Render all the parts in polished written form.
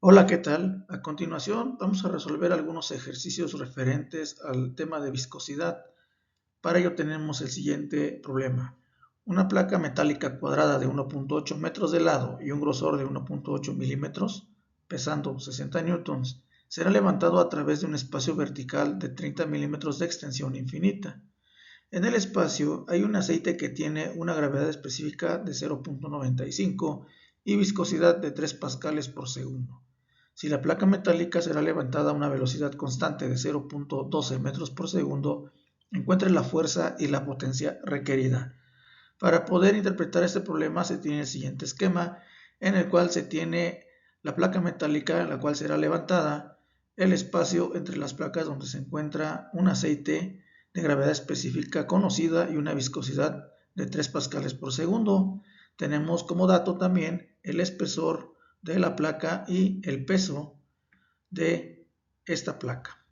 Hola, ¿qué tal? A continuación vamos a resolver algunos ejercicios referentes al tema de viscosidad. Para ello tenemos el siguiente problema. Una placa metálica cuadrada de 1.8 metros de lado y un grosor de 1.8 milímetros, pesando 60 newtons, será levantado a través de un espacio vertical de 30 milímetros de extensión infinita. En el espacio hay un aceite que tiene una gravedad específica de 0.95 y viscosidad de 3 pascales por segundo. Si la placa metálica será levantada a una velocidad constante de 0.12 metros por segundo, encuentre la fuerza y la potencia requerida. Para poder interpretar este problema se tiene el siguiente esquema, en el cual se tiene la placa metálica, la cual será levantada, el espacio entre las placas donde se encuentra un aceite de gravedad específica conocida y una viscosidad de 3 pascales por segundo. Tenemos como dato también el espesor de la placa y el peso de esta placa.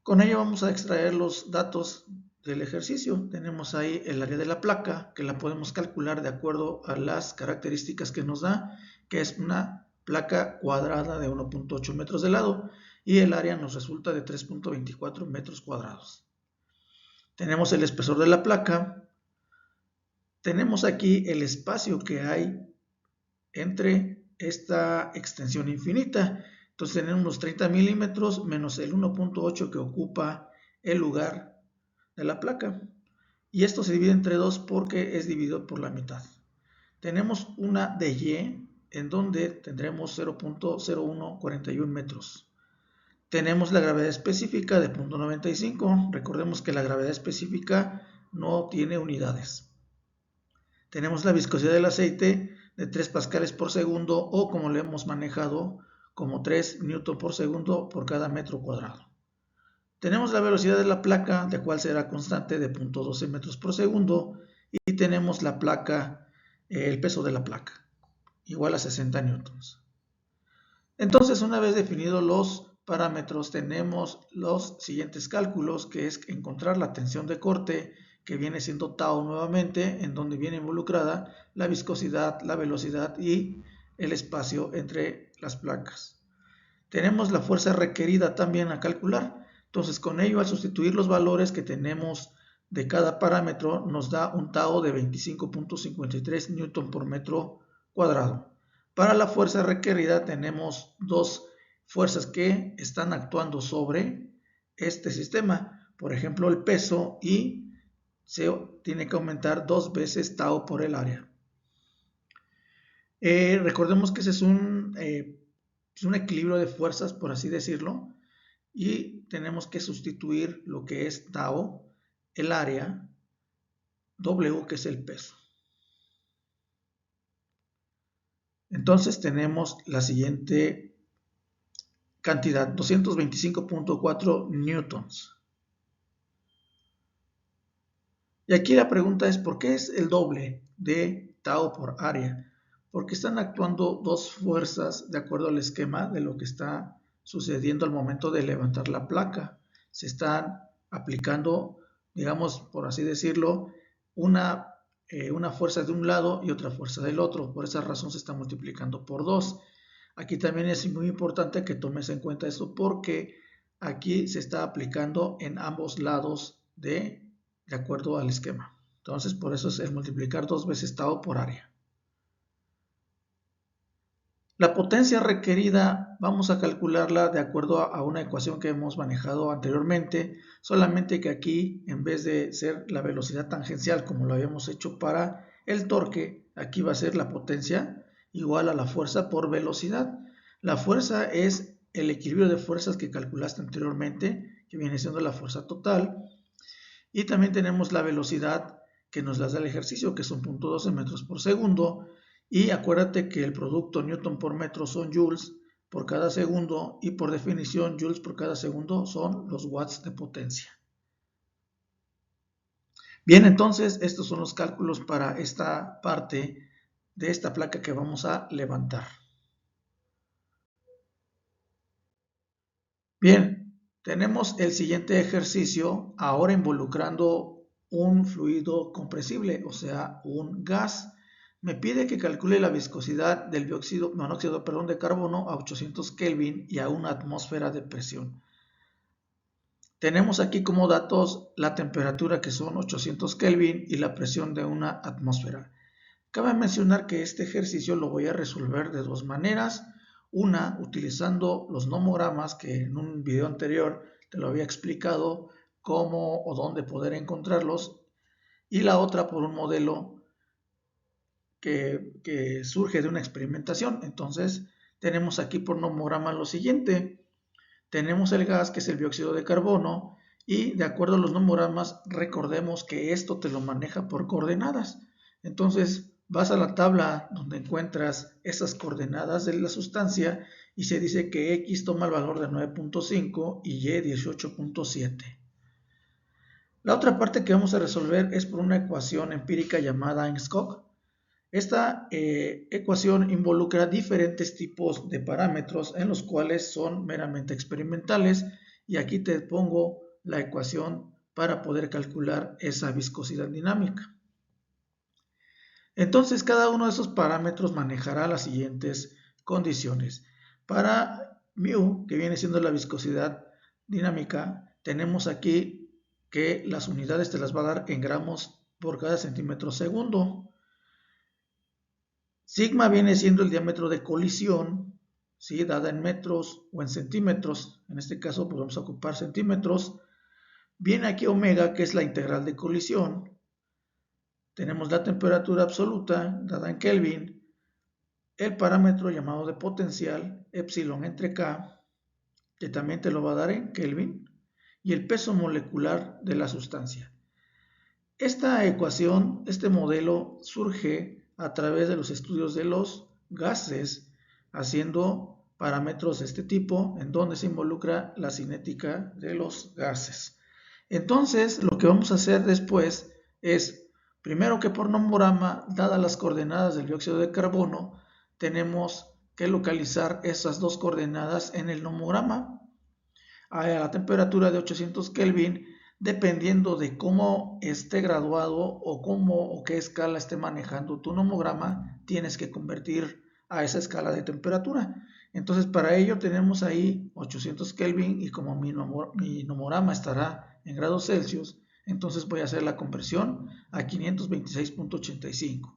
Con ello vamos a extraer los datos del ejercicio. Tenemos ahí el área de la placa, que la podemos calcular de acuerdo a las características que nos da, que es una placa cuadrada de 1.8 metros de lado, y el área nos resulta de 3.24 metros cuadrados. Tenemos el espesor de la placa. Tenemos aquí el espacio que hay entre esta extensión infinita. Entonces tenemos los 30 milímetros menos el 1.8 que ocupa el lugar de la placa. Y esto se divide entre 2 porque es dividido por la mitad. Tenemos una de Y en donde tendremos 0.0141 metros. Tenemos la gravedad específica de 0.95. Recordemos que la gravedad específica no tiene unidades. Tenemos la viscosidad del aceite de 3 pascales por segundo, o como lo hemos manejado, como 3 newton por segundo por cada metro cuadrado. Tenemos la velocidad de la placa, la cual será constante de 0.12 metros por segundo, y tenemos la placa, el peso de la placa, igual a 60 newtons. Entonces, una vez definidos los parámetros, tenemos los siguientes cálculos, que es encontrar la tensión de corte, que viene siendo tau nuevamente, en donde viene involucrada la viscosidad, la velocidad y el espacio entre las placas. Tenemos la fuerza requerida también a calcular. Entonces, con ello, al sustituir los valores que tenemos de cada parámetro, nos da un tau de 25.53 newton por metro cuadrado. Para la fuerza requerida tenemos dos fuerzas que están actuando sobre este sistema. Por ejemplo, el peso, y se tiene que aumentar 2 veces tau por el área. Recordemos que ese es un equilibrio de fuerzas, por así decirlo, y tenemos que sustituir lo que es tau, el área, W, que es el peso. Entonces tenemos la siguiente cantidad, 225.4 newtons. Y aquí la pregunta es, ¿por qué es el doble de tau por área? Porque están actuando dos fuerzas de acuerdo al esquema de lo que está sucediendo al momento de levantar la placa. Se están aplicando, digamos, por así decirlo, una fuerza de un lado y otra fuerza del otro. Por esa razón se está multiplicando por 2. Aquí también es muy importante que tomes en cuenta esto, porque aquí se está aplicando en ambos lados de acuerdo al esquema. Entonces, por eso es el multiplicar 2 veces tau por área. La potencia requerida vamos a calcularla de acuerdo a una ecuación que hemos manejado anteriormente, solamente que aquí, en vez de ser la velocidad tangencial como lo habíamos hecho para el torque, aquí va a ser la potencia igual a la fuerza por velocidad. La fuerza es el equilibrio de fuerzas que calculaste anteriormente, que viene siendo la fuerza total. Y también tenemos la velocidad que nos la da el ejercicio, que son 0.12 metros por segundo. Y acuérdate que el producto newton por metro son joules por cada segundo, y por definición joules por cada segundo son los watts de potencia. Bien, entonces estos son los cálculos para esta parte de esta placa que vamos a levantar. Bien, tenemos el siguiente ejercicio ahora involucrando un fluido compresible, o sea, un gas. Me pide que calcule la viscosidad del monóxido de carbono a 800 Kelvin y a una atmósfera de presión. Tenemos aquí como datos la temperatura, que son 800 Kelvin, y la presión de una atmósfera. Cabe mencionar que este ejercicio lo voy a resolver de dos maneras. Una, utilizando los nomogramas, que en un video anterior te lo había explicado cómo o dónde poder encontrarlos, y la otra por un modelo que surge de una experimentación. Entonces tenemos aquí por nomograma lo siguiente. Tenemos el gas, que es el dióxido de carbono, y de acuerdo a los nomogramas, recordemos que esto te lo maneja por coordenadas. Entonces vas a la tabla donde encuentras esas coordenadas de la sustancia y se dice que X toma el valor de 9.5 y Y 18.7. La otra parte que vamos a resolver es por una ecuación empírica llamada Engskog. Esta ecuación involucra diferentes tipos de parámetros en los cuales son meramente experimentales, y aquí te pongo la ecuación para poder calcular esa viscosidad dinámica. Entonces, cada uno de esos parámetros manejará las siguientes condiciones. Para μ, que viene siendo la viscosidad dinámica, tenemos aquí que las unidades te las va a dar en gramos por cada centímetro segundo. Sigma viene siendo el diámetro de colisión, ¿sí?, dada en metros o en centímetros. En este caso podemos ocupar centímetros. Viene aquí omega, que es la integral de colisión. Tenemos la temperatura absoluta, dada en Kelvin. El parámetro llamado de potencial, epsilon entre K, que también te lo va a dar en Kelvin. Y el peso molecular de la sustancia. Esta ecuación, este modelo, surge a través de los estudios de los gases, haciendo parámetros de este tipo, en donde se involucra la cinética de los gases. Entonces, lo que vamos a hacer después es, primero que por nomograma, dadas las coordenadas del dióxido de carbono, tenemos que localizar esas dos coordenadas en el nomograma. A la temperatura de 800 Kelvin, dependiendo de cómo esté graduado o qué escala esté manejando tu nomograma, tienes que convertir a esa escala de temperatura. Entonces, para ello tenemos ahí 800 Kelvin, y como mi nomograma estará en grados Celsius, entonces voy a hacer la conversión a 526.85.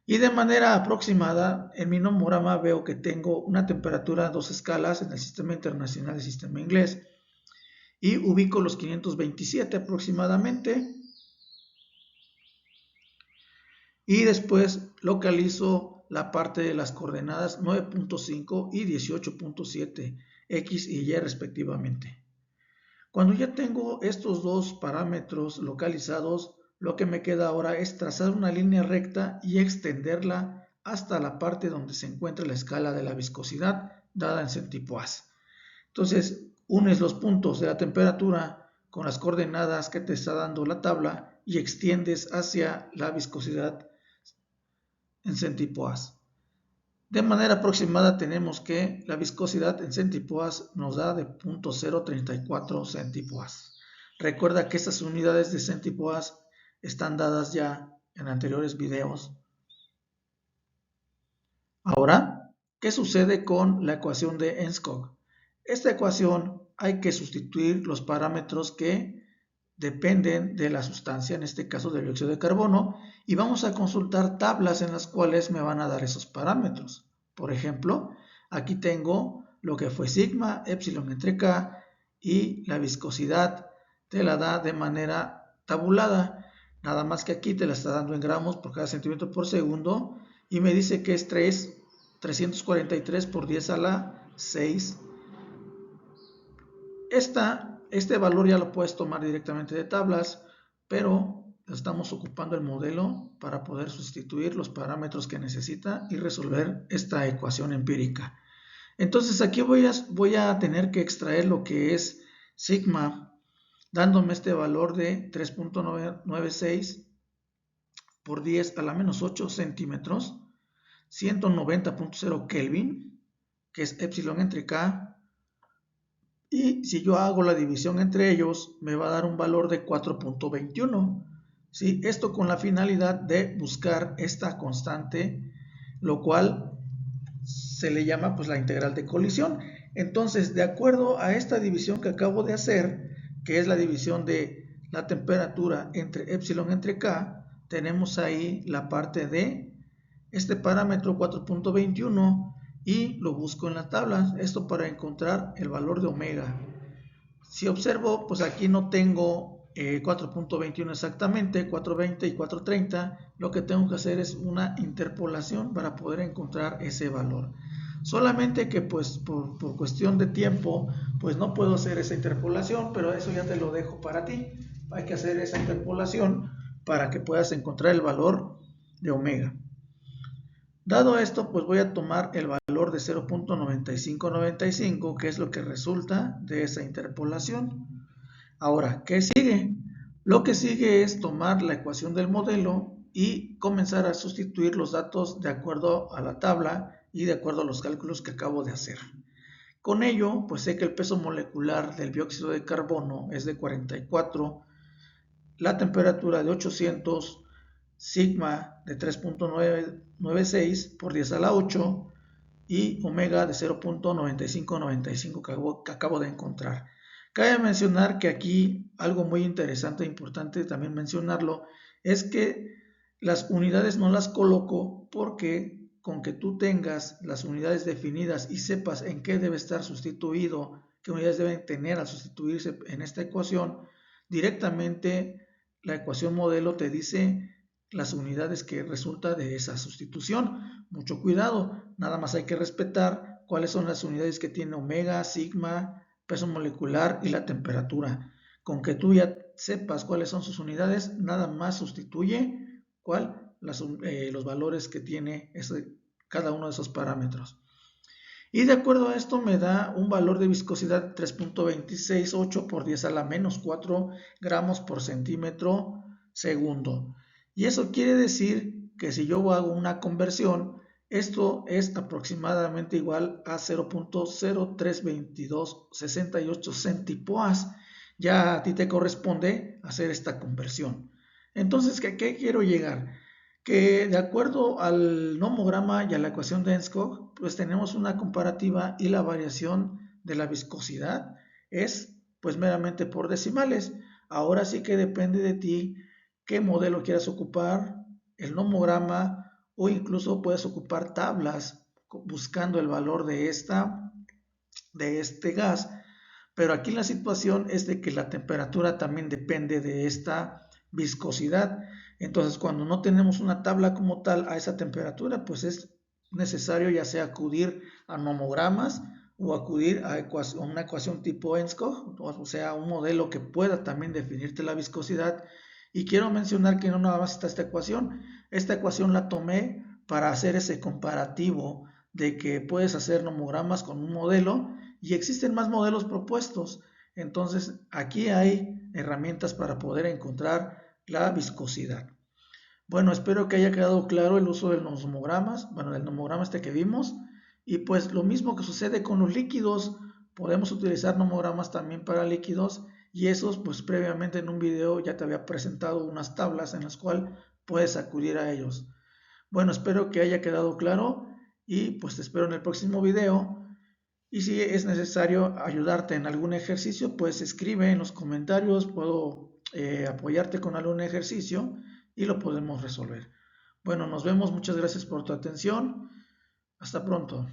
Y de manera aproximada, en mi nomograma veo que tengo una temperatura a dos escalas en el Sistema Internacional y Sistema Inglés, y ubico los 527 aproximadamente, y después localizo la parte de las coordenadas 9.5 y 18.7, X y Y respectivamente. Cuando ya tengo estos dos parámetros localizados, lo que me queda ahora es trazar una línea recta y extenderla hasta la parte donde se encuentra la escala de la viscosidad dada en centipoas. Entonces, unes los puntos de la temperatura con las coordenadas que te está dando la tabla y extiendes hacia la viscosidad en centipoas. De manera aproximada tenemos que la viscosidad en centipoas nos da de 0.034 centipoas. Recuerda que estas unidades de centipoas están dadas ya en anteriores videos. Ahora, ¿qué sucede con la ecuación de Engskog? Esta ecuación hay que sustituir los parámetros que dependen de la sustancia, en este caso del dióxido de carbono, y vamos a consultar tablas en las cuales me van a dar esos parámetros. Por ejemplo, aquí tengo lo que fue sigma, epsilon entre K, y la viscosidad te la da de manera tabulada, nada más que aquí te la está dando en gramos por cada centímetro por segundo, y me dice que es 343 por 10 a la 6. Este valor ya lo puedes tomar directamente de tablas, pero estamos ocupando el modelo para poder sustituir los parámetros que necesita y resolver esta ecuación empírica. Entonces aquí voy a tener que extraer lo que es sigma, dándome este valor de 3.96 por 10 a la menos 8 centímetros, 190.0 Kelvin, que es epsilon entre K. Y si yo hago la división entre ellos, me va a dar un valor de 4.21. ¿sí? Esto con la finalidad de buscar esta constante, lo cual se le llama pues la integral de colisión. Entonces, de acuerdo a esta división que acabo de hacer, que es la división de la temperatura entre epsilon entre K, tenemos ahí la parte de este parámetro 4.21 y lo busco en la tabla, esto para encontrar el valor de omega. Si observo, pues aquí no tengo 4.21 exactamente, 4.20 y 4.30, lo que tengo que hacer es una interpolación para poder encontrar ese valor. Solamente que pues por cuestión de tiempo, pues no puedo hacer esa interpolación, pero eso ya te lo dejo para ti. Hay que hacer esa interpolación para que puedas encontrar el valor de omega. Dado esto, pues voy a tomar el valor de 0.9595, que es lo que resulta de esa interpolación. Ahora, ¿qué sigue? Lo que sigue es tomar la ecuación del modelo y comenzar a sustituir los datos de acuerdo a la tabla y de acuerdo a los cálculos que acabo de hacer. Con ello, pues sé que el peso molecular del dióxido de carbono es de 44, la temperatura de 800, sigma de 3.996 por 10 a la 8 y omega de 0.9595 que acabo de encontrar. Cabe mencionar que aquí algo muy interesante e importante también mencionarlo es que las unidades no las coloco porque con que tú tengas las unidades definidas y sepas en qué debe estar sustituido, qué unidades deben tener al sustituirse en esta ecuación, directamente la ecuación modelo te dice las unidades que resulta de esa sustitución. Mucho cuidado, nada más hay que respetar cuáles son las unidades que tiene omega, sigma, peso molecular y la temperatura. Con que tú ya sepas cuáles son sus unidades, nada más sustituye los valores que tiene cada uno de esos parámetros. Y de acuerdo a esto me da un valor de viscosidad 3.268 por 10 a la menos 4 gramos por centímetro segundo. Y eso quiere decir que si yo hago una conversión, esto es aproximadamente igual a 0.032268 centipoas. Ya a ti te corresponde hacer esta conversión. Entonces, ¿qué quiero llegar? Que de acuerdo al nomograma y a la ecuación de Enskog, pues tenemos una comparativa y la variación de la viscosidad es pues meramente por decimales. Ahora sí que depende de ti qué modelo quieras ocupar, el nomograma o incluso puedes ocupar tablas buscando el valor de este gas. Pero aquí la situación es de que la temperatura también depende de esta viscosidad. Entonces, cuando no tenemos una tabla como tal a esa temperatura, pues es necesario ya sea acudir a nomogramas o acudir a una ecuación tipo Enskog, o sea, un modelo que pueda también definirte la viscosidad. Y quiero mencionar que no nada más está esta ecuación la tomé para hacer ese comparativo de que puedes hacer nomogramas con un modelo y existen más modelos propuestos. Entonces, aquí hay herramientas para poder encontrar la viscosidad. Bueno, espero que haya quedado claro el uso de los nomogramas, bueno, del nomograma que vimos, y pues lo mismo que sucede con los líquidos, podemos utilizar nomogramas también para líquidos, y esos pues previamente en un video ya te había presentado unas tablas en las cuales puedes acudir a ellos. Bueno, espero que haya quedado claro, y pues te espero en el próximo video. Y si es necesario ayudarte en algún ejercicio, pues escribe en los comentarios, puedo apoyarte con algún ejercicio y lo podemos resolver. Bueno, nos vemos, muchas gracias por tu atención. Hasta pronto.